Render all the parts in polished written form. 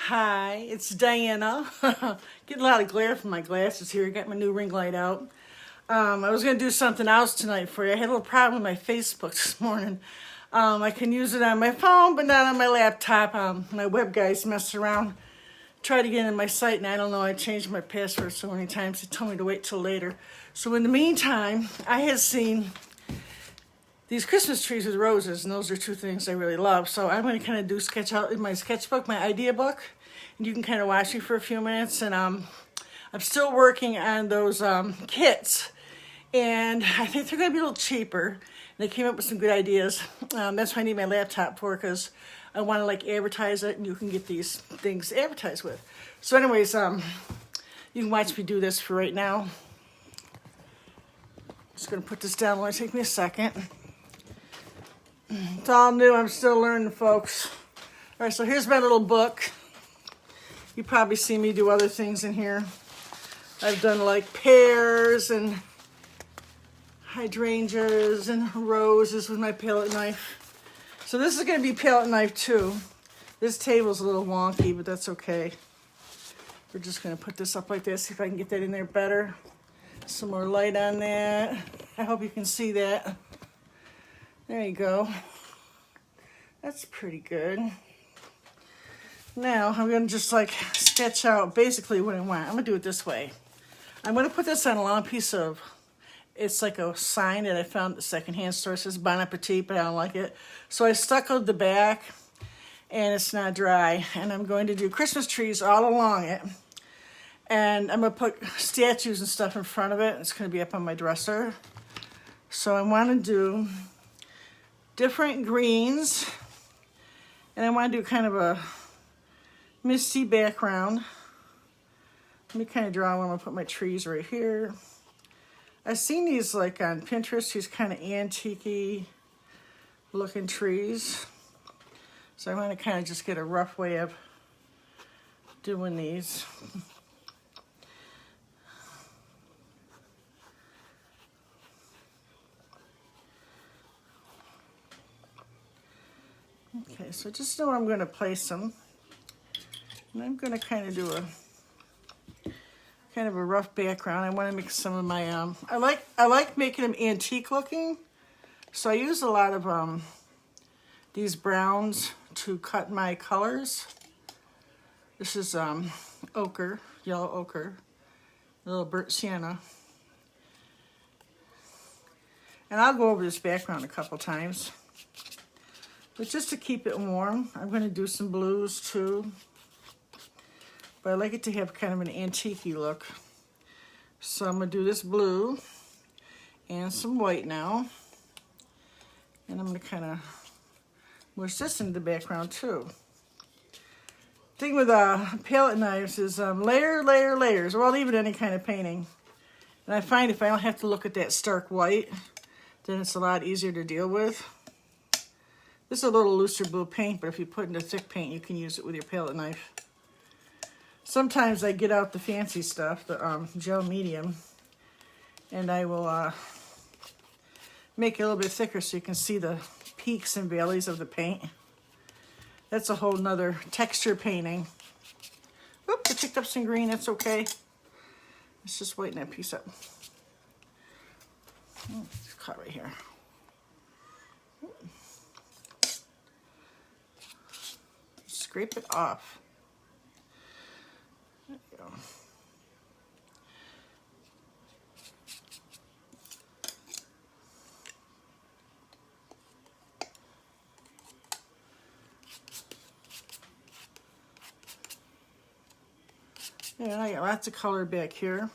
Hi, it's Diana. Getting a lot of glare from my glasses here. Got my new ring light out. I was going to do something else tonight for you. I had a little problem with my Facebook this morning. I can use it on my phone, but not on my laptop. My web guys messed around. Tried to get in my site, and I don't know. I changed my password so many times. They told me to wait till later. So in the meantime, I had seen these Christmas trees with roses, and those are two things I really love. So I'm going to kind of sketch out in my sketchbook, my idea book, and you can kind of watch me for a few minutes. And I'm still working on those kits, and I think they're going to be a little cheaper. They came up with some good ideas. That's what I need my laptop for, because I want to like advertise it, and you can get these things to advertise with. So anyways, you can watch me do this for right now. Just going to put this down. It'll take me a second. It's all new. I'm still learning, folks. All right, so here's my little book. You probably see me do other things in here. I've done like pears and hydrangeas and roses with my palette knife. So this is going to be palette knife too. This table's a little wonky, but that's okay. We're just going to put this up like this, see if I can get that in there better. Some more light on that. I hope you can see that. There you go. That's pretty good. Now I'm going to just like sketch out basically what I want. I'm going to do it this way. I'm going to put this on a long piece of, it's like a sign that I found at the secondhand store. It says Bon Appetit, but I don't like it. So I stuccoed the back, and it's not dry. And I'm going to do Christmas trees all along it. And I'm going to put statues and stuff in front of it. It's going to be up on my dresser. So I want to do different greens, and I want to do kind of a misty background. Let me kind of draw one. I'm going to put my trees right here. I've seen these like on Pinterest, these kind of antique-y looking trees. So I want to kind of just get a rough way of doing these. Okay, so just know I'm going to place them. And I'm going to kind of do a kind of a rough background. I want to make some of my I like making them antique looking. So I use a lot of these browns to cut my colors. This is ochre, yellow ochre, a little burnt sienna. And I'll go over this background a couple times. But just to keep it warm, I'm going to do some blues too. But I like it to have kind of an antique-y look. So I'm going to do this blue and some white now. And I'm going to kind of mush this into the background too. Thing with palette knives is layers, or I'll leave it any kind of painting. And I find if I don't have to look at that stark white, then it's a lot easier to deal with. This is a little looser blue paint, but if you put in a thick paint, you can use it with your palette knife. Sometimes I get out the fancy stuff, the gel medium, and I will make it a little bit thicker so you can see the peaks and valleys of the paint. That's a whole nother texture painting. Oop, I picked up some green, that's okay. Let's just whiten that piece up. Oh, it's caught right here. Scrape it off. There you go. Yeah, I got lots of color back here.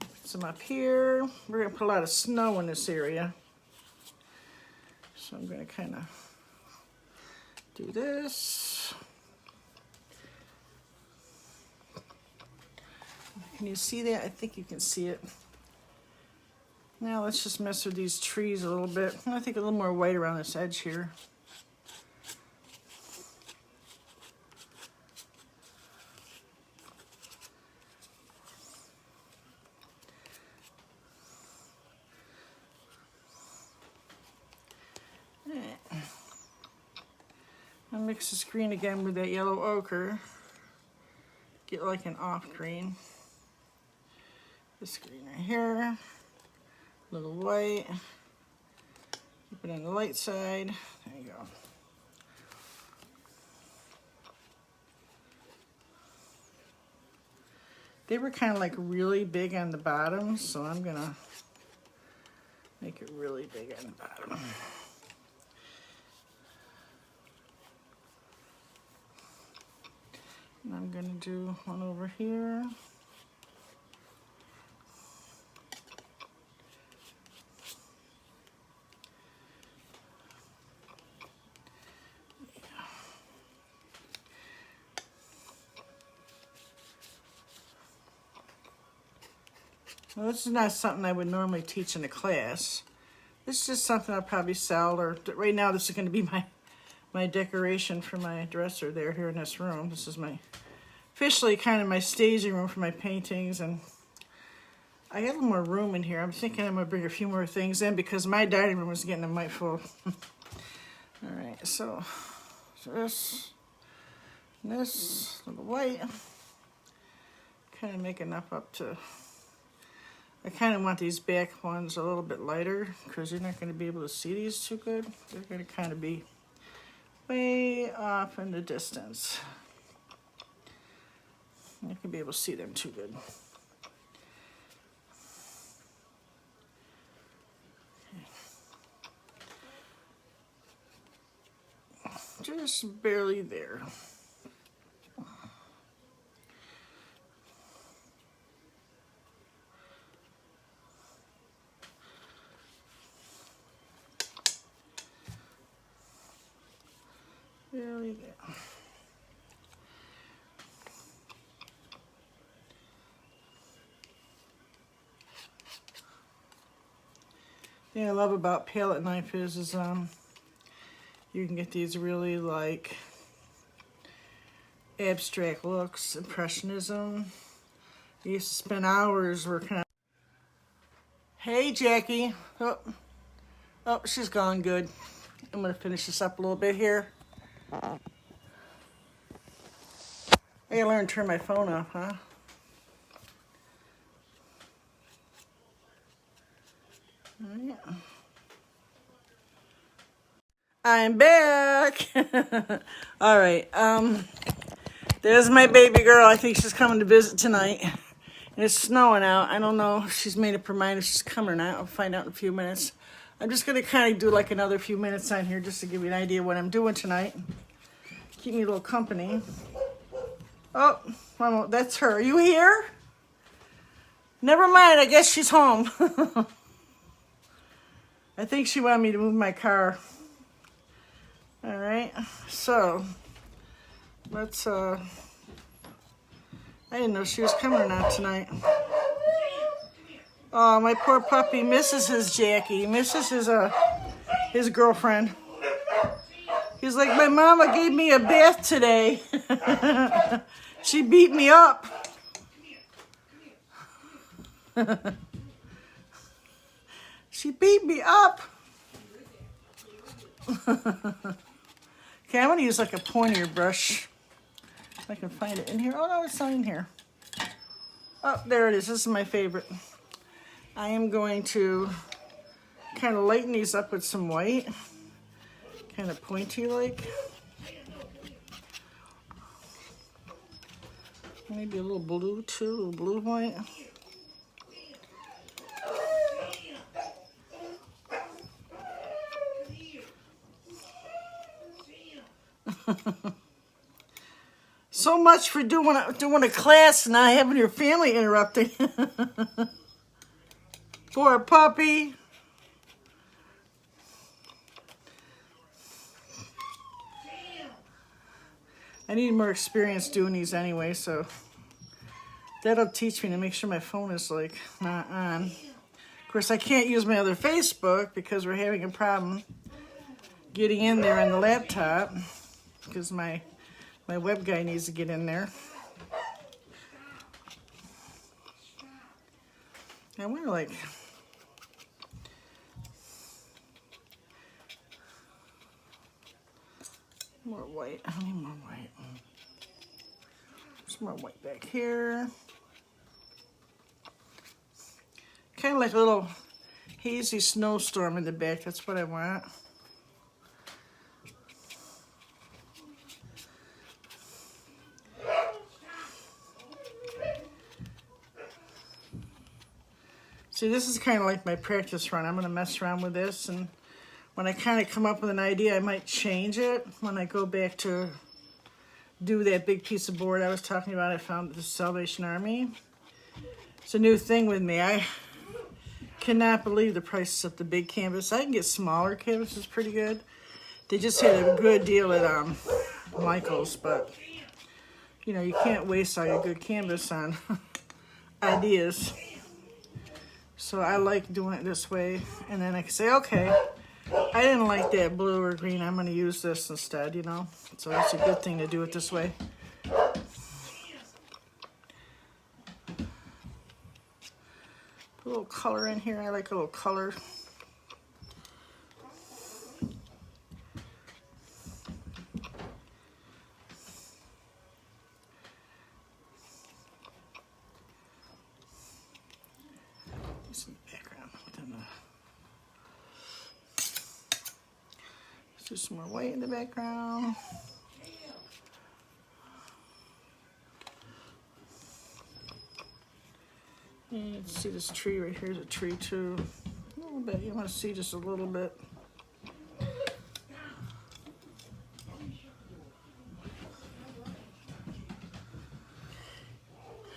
Put some up here. We're going to put a lot of snow in this area. So I'm going to kind of do this. Can you see that? I think you can see it. Now let's just mess with these trees a little bit. I think a little more white around this edge here. I'll mix this green again with that yellow ochre. Get like an off green. This green right here. A little white. Keep it on the light side. There you go. They were kind of like really big on the bottom, so I'm gonna make it really big on the bottom. And I'm gonna do one over here. Well, this is not something I would normally teach in a class. This is just something I'll probably sell, or right now this is going to be my decoration for my dresser there here in this room. This is my officially kind of my staging room for my paintings, and I got a little more room in here. I'm thinking I'm going to bring a few more things in because my dining room is getting a mite full. All right, so this, little white, kind of make enough up to. I kind of want these back ones a little bit lighter because you're not going to be able to see these too good. They're going to kind of be way off in the distance. You're not going to be able to see them too good. Okay. Just barely there. Barely there. The thing I love about palette knife is you can get these really like abstract looks, impressionism. You used to spend hours working on. Hey Jackie. Oh, she's gone. Good. I'm gonna finish this up a little bit here. I gotta learn to turn my phone off, huh? Oh, yeah. I'm back. All right. There's my baby girl. I think she's coming to visit tonight. And it's snowing out. I don't know if she's made up her mind if she's coming or not. I'll find out in a few minutes. I'm just going to kind of do like another few minutes on here just to give you an idea of what I'm doing tonight. Keep me a little company. Oh, well, that's her. Are you here? Never mind. I guess she's home. I think she wanted me to move my car. All right. So, let's, I didn't know she was coming or not tonight. Oh, my poor puppy misses his Jackie. Misses his girlfriend. He's like, my mama gave me a bath today. She beat me up. She beat me up. Okay, I'm going to use like a pointier brush. If I can find it in here. Oh, no, it's not in here. Oh, there it is. This is my favorite. I am going to kind of lighten these up with some white. Kind of pointy like. Maybe a little blue too, a little blue white. So much for doing a class and not having your family interrupting. Poor puppy. I need more experience doing these anyway, so that'll teach me to make sure my phone is like not on. Of course, I can't use my other Facebook because we're having a problem getting in there on the laptop because my web guy needs to get in there. I want to like More white. I need more white. Some more white back here. Kind of like a little hazy snowstorm in the back. That's what I want. See, this is kind of like my practice run. I'm going to mess around with this, and when I kind of come up with an idea, I might change it when I go back to do that big piece of board I was talking about. I found at the Salvation Army. It's a new thing with me. I cannot believe the prices of the big canvas. I can get smaller canvases pretty good. They just had a good deal at Michael's, but you know, you can't waste all your good canvas on ideas. So I like doing it this way, and then I can say, okay, I didn't like that blue or green, I'm going to use this instead, you know. So it's a good thing to do it this way. Put a little color in here. I like a little color. Some background within the... Let's do some more white in the background. And see this tree right here is a tree too. A little bit. You want to see just a little bit.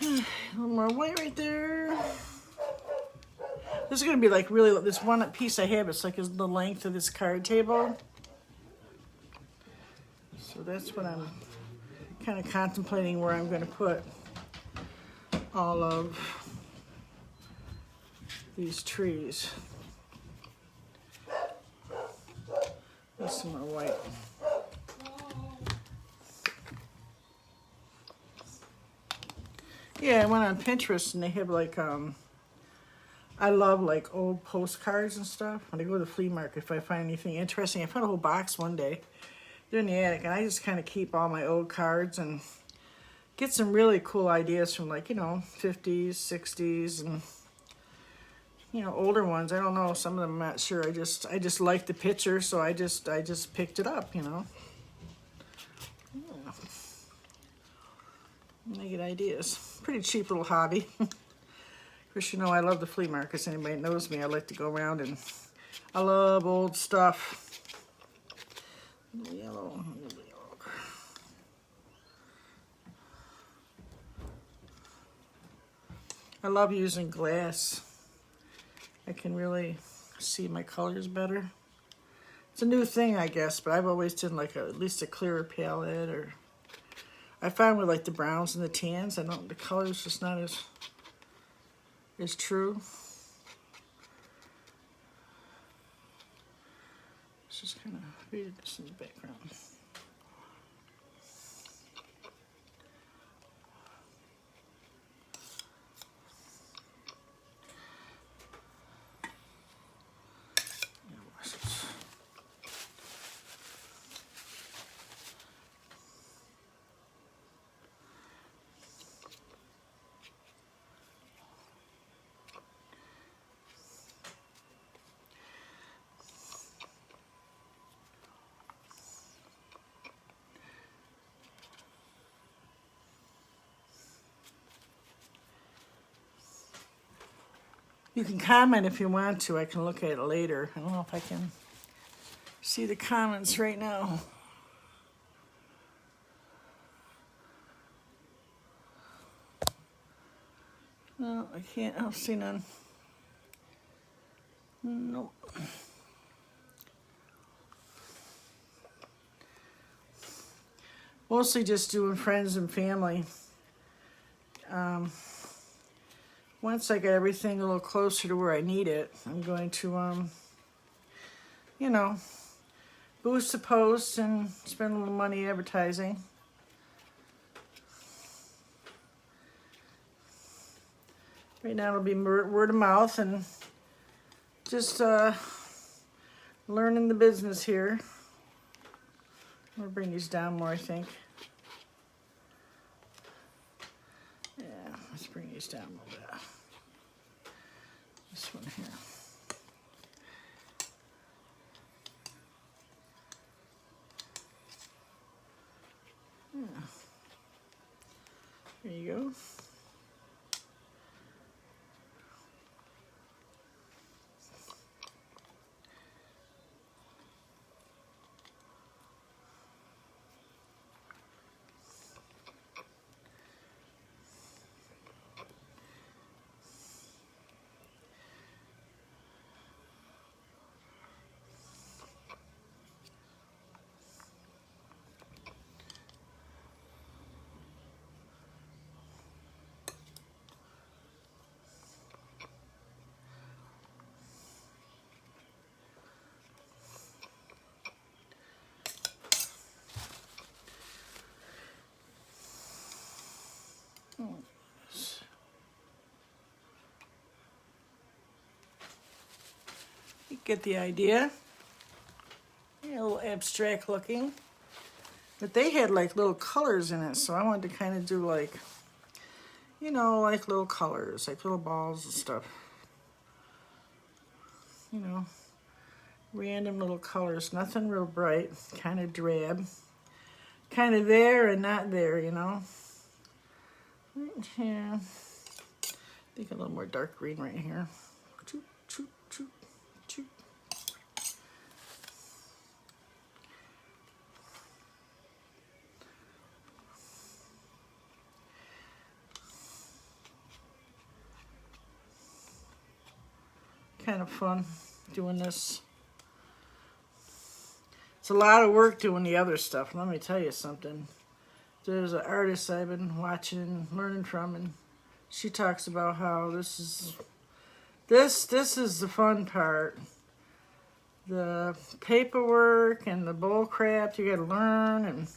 A little more white right there. This is going to be like really, this one piece I have, it's like the length of this card table. So that's what I'm kind of contemplating where I'm going to put all of these trees. There's some more white. Yeah, I went on Pinterest and they have like, I love like old postcards and stuff. When I go to the flea market, if I find anything interesting, I found a whole box one day. They're in the attic, and I just kind of keep all my old cards and get some really cool ideas from, like, you know, 50s, 60s, and you know, older ones. I don't know, some of them I'm not sure. I just like the picture, so I just picked it up, you know. Yeah. I get ideas. Pretty cheap little hobby. Of course, you know, I love the flea markets. Anybody knows me, I like to go around, and I love old stuff. Yellow, yellow. I love using glass. I can really see my colors better. It's a new thing, I guess, but I've always done like at least a clearer palette, or I find with like the browns and the tans, the color's just not as true. Let's just kind of fade this in the background. You can comment if you want to. I can look at it later. I don't know if I can see the comments right now. No, I can't. I don't see none. Nope. Mostly just doing friends and family. Once I get everything a little closer to where I need it, I'm going to, you know, boost the post and spend a little money advertising. Right now it'll be word of mouth and just learning the business here. I'm gonna bring these down more, I think. Yeah, let's bring these down a little bit. This one here. Yeah. There you go. You get the idea. Yeah, a little abstract looking. But they had like little colors in it, so I wanted to kind of do like, you know, like little colors, like little balls and stuff. You know, random little colors, nothing real bright, kind of drab. Kind of there and not there, you know. Right here. I think a little more dark green right here. Choop, choop, choop, choop. Kind of fun doing this. It's a lot of work doing the other stuff. Let me tell you something. There's an artist I've been watching and learning from, and she talks about how this is the fun part. The paperwork and the bull crap you got to learn, and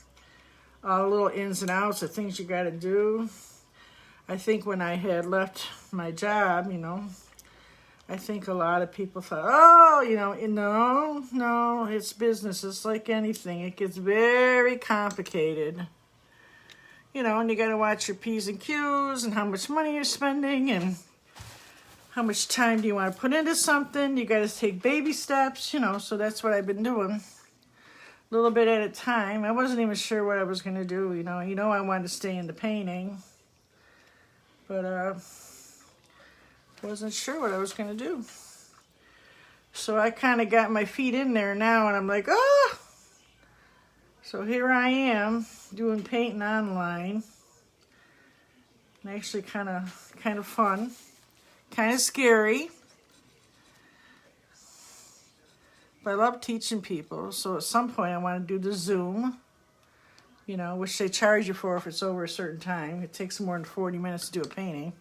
all the little ins and outs of things you got to do. I think when I had left my job, you know, I think a lot of people thought, oh, you know, no, it's business. It's like anything. It gets very complicated. You know, and you got to watch your P's and Q's and how much money you're spending and how much time do you want to put into something. You got to take baby steps, you know, so that's what I've been doing. A little bit at a time. I wasn't even sure what I was going to do, you know. I wanted to stay in the painting. But, wasn't sure what I was going to do. So I kind of got my feet in there now, and I'm like, oh! So here I am doing painting online. And actually kind of fun. Kind of scary. But I love teaching people. So at some point I want to do the Zoom. You know, which they charge you for if it's over a certain time. It takes more than 40 minutes to do a painting.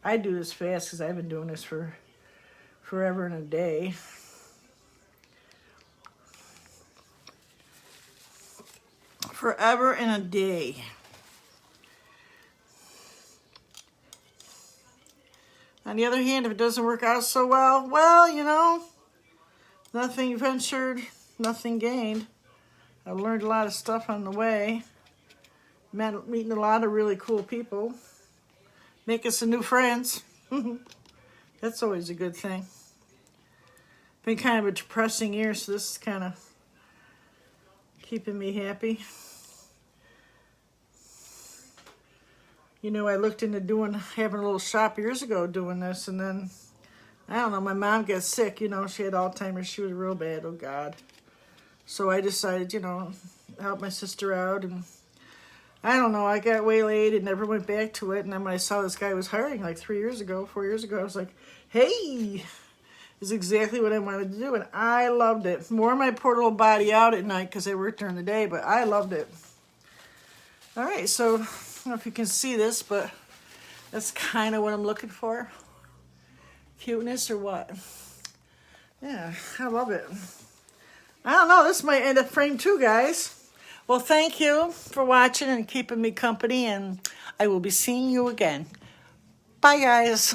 I do this fast because I've been doing this for forever and a day. Forever and a day. On the other hand, if it doesn't work out so well, you know, nothing ventured, nothing gained. I learned a lot of stuff on the way. Meeting a lot of really cool people. Making some new friends. That's always a good thing. Been kind of a depressing year, so this is kind of keeping me happy. You know, I looked into having a little shop years ago doing this, and then, I don't know, my mom got sick, you know, she had Alzheimer's, she was real bad, oh God. So I decided, you know, help my sister out, and I don't know, I got waylaid and never went back to it. And then when I saw this guy was hiring like 4 years ago, I was like, hey, this is exactly what I wanted to do. And I loved it. More my poor little body out at night because I worked during the day, but I loved it. All right, so I don't know if you can see this, but that's kind of what I'm looking for. Cuteness or what? Yeah, I love it. I don't know, this might end up frame 2, guys. Well, thank you for watching and keeping me company, and I will be seeing you again. Bye, guys.